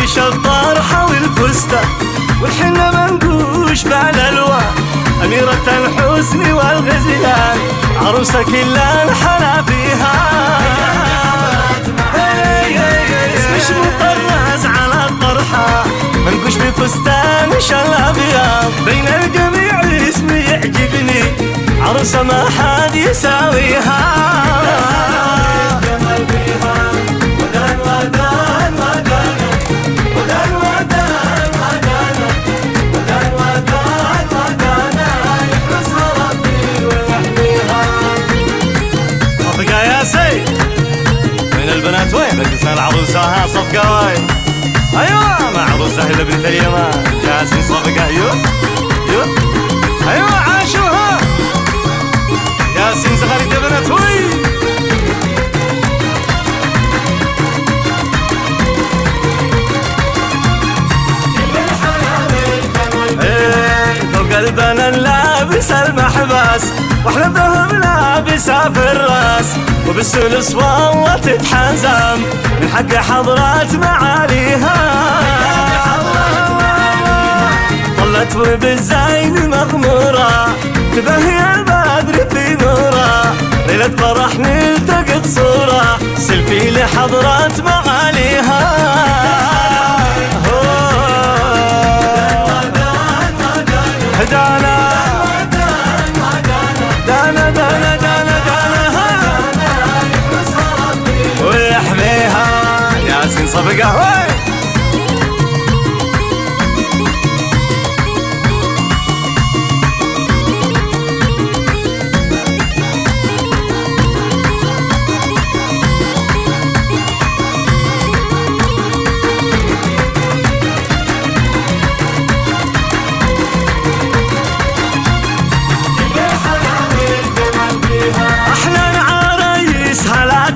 ناقش الطرحة والفستة والحنة منقوش بالألوان، أميرة الحسن والغزلان، عروسة كل الحلا فيها. اسمش مطرز على الطرحة، منقوش بفستان الأبيض، بين الجميع اسمي يعجبني، عروسة ما حد يساويها. من البنات وين رقصنا العروسة؟ ها صفقة وين؟ ايوه مع عروسة هلا بنت اليمان، جالسين صفقة. ايوه ايوه عاشوها جالسين زغاريد يا بنات وين. فوق البنان لابس المحبس، واحلى ذهب لابسها في الراس، وبالسلس والله تتحزم، من حق حضرات معاليها. طلت وبالزين مغمورة، تبهي البدر في نورة، ليلة فرح نلتقط صورة، سيلفي لحضرات معاليها. دانا دانا دانا دانا دانا ويحميها ياسين صفقة.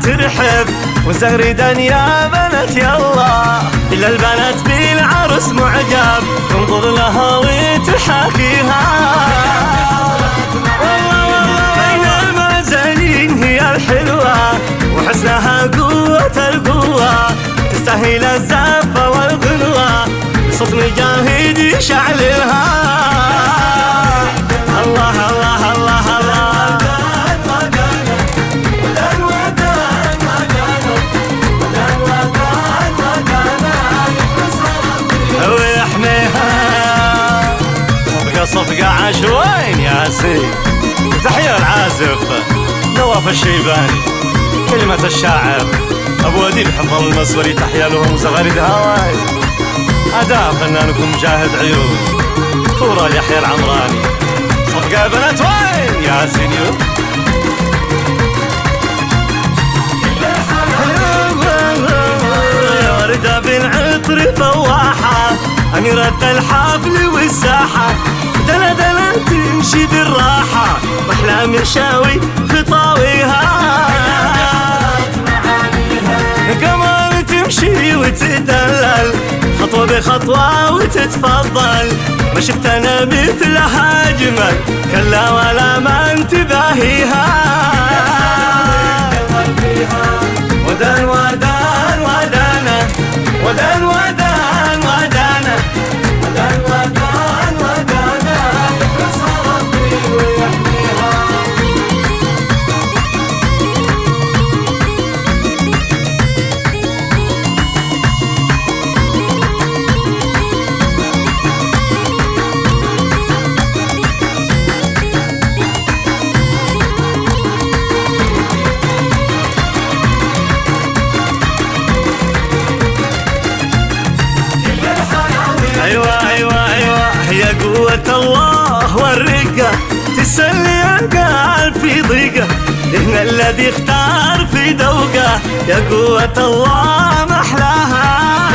ترحب وزغريدا يا بنات يلا، إلا البنات بالعرس معجب، تنظر لها وتحاكيها. والله بين المعزلين هي الحلوة، وحسنها قوة القوة، تستاهل الزفة والغلوة، بصوت مجاهد يشعللها. الله الله الله الله صفقة عشوائي ياسين. تحية العازف نواف الشيباني، كلمة الشاعر أبو أديب حفظ المسوري، تحية لهم وزغاريد هواي، أداء فنانكم مجاهد عيون، كورة يحيى العمراني. صفقة يا بنات وين ياسين يو. وردة بالعطر فواحة، أميرة الحفل والساحة، دلا دلا تمشي بالراحة، واحلى مشاوي خطاويها. كمان تمشي وتدلل، خطوة بخطوة وتتفضل، ما شفت أنا مثلها أجمل، كلا ولا من تباهيها. ودان ودان ودانا ودان ودان ودانا ودان ودان ودانا، يحرسها ربي ويحميها. أيوة أيوة أيوة هي قوة الله والرقة، تسلي القلب في ضيقة، إن الذي اختار في ذوقه، يا قوة الله محلاها.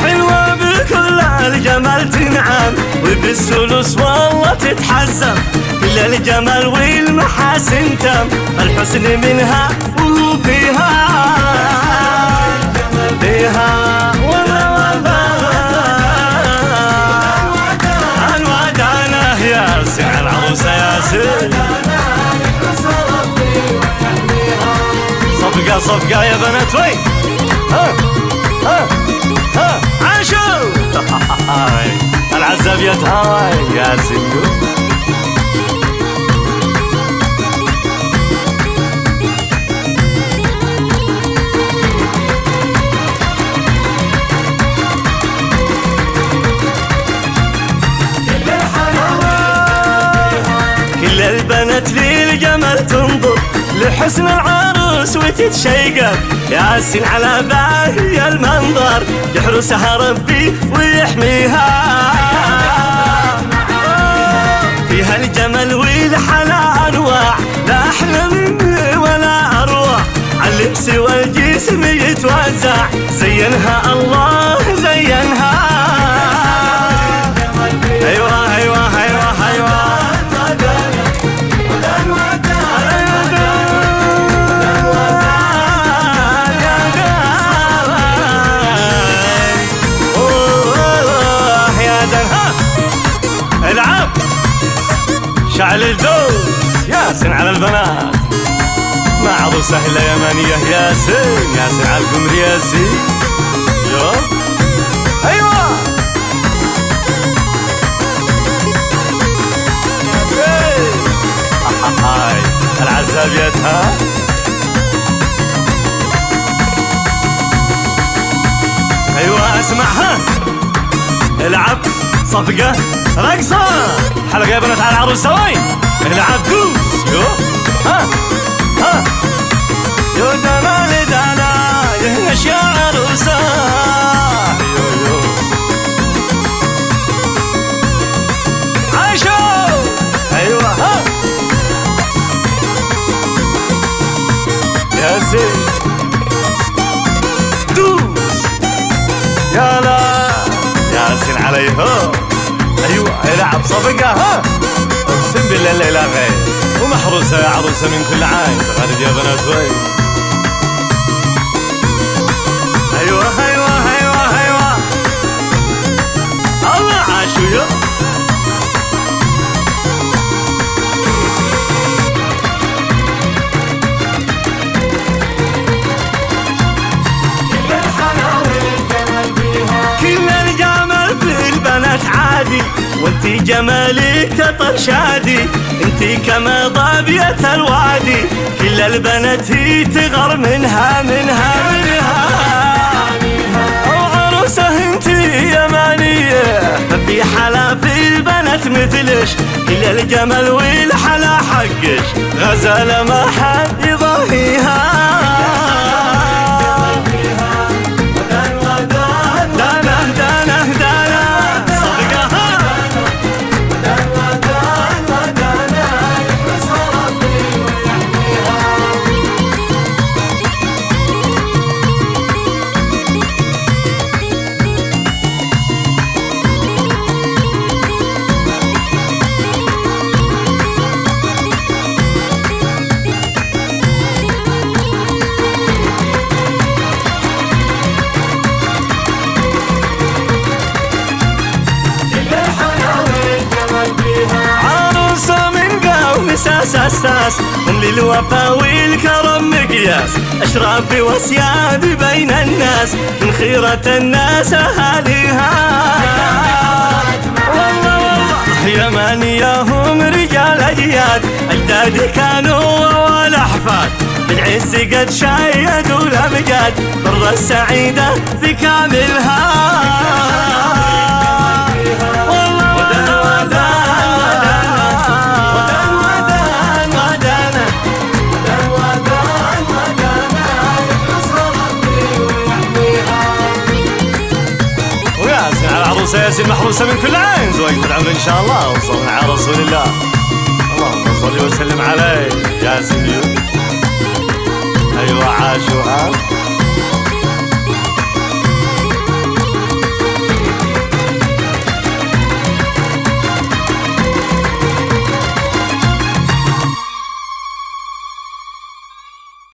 حلوة بكل الجمال تنعم، وبالسلوس والله تتحزم، كل الجمال والمحاسن تم، الحسن منها وهو فيها فيها. صفقة صفقة يا بنات وين. ها ها عاشوا العزاب يتهاوي يا سنو. كل البنات للجمال تنظر لحسن العروس وتتشيقر، ياسين على باهي المنظر يحرسها ربي ويحميها. فيها الجمل والحلا انواع لا احلى مني ولا اروع، عاللبس والجسم يتوزع زينها الله زينها. ايوه ايوه ايوه ايوه العب شعل الدوز ياسين على البنات مع عروسة هلا يمانية ياسين ياسين على القمر ياسين يو ايوه ياسين هاي العزابيتها ايوه اسمعها العب صفقة رقصة حلقة يا بنات على العروسة وين العب دوس يو ها ها يو دلال دانا يهنش يا عروسة يو يو عايشو ايوه ها ياسين دوس يلا ياسين عليها ايوه العب صفقة ها اقسم بالله الليلة غير ومحروسة يا عروسة من كل عين غارد يا بنات وين ايوه ايوه ايوه ايوه الله عاشوا يا عادي وانتي جمالك كطر شادي انتي كما ضابية الوادي كل البنات هي تغر منها منها منها. وعروسة انتي يمانية ما في حلا في البنات مثلش كل الجمال والحلا حقش غزالة ما حد يضاهيها. أساس هم للوفا والكرم مقياس أشراف وسياد بين الناس من خيرة الناس أهاليها. والله والله يمانية هم رجال أجياد أجدادي كانوا والأحفاد بالعز قد شايدوا الأمجاد برا السعيدة في كاملها. عروسة ياسين محروسة من كل عين زواج العمر إن شاء الله وصلنا على رسول الله اللهم صل وسلم عليه ياسين. أيوة عاشوا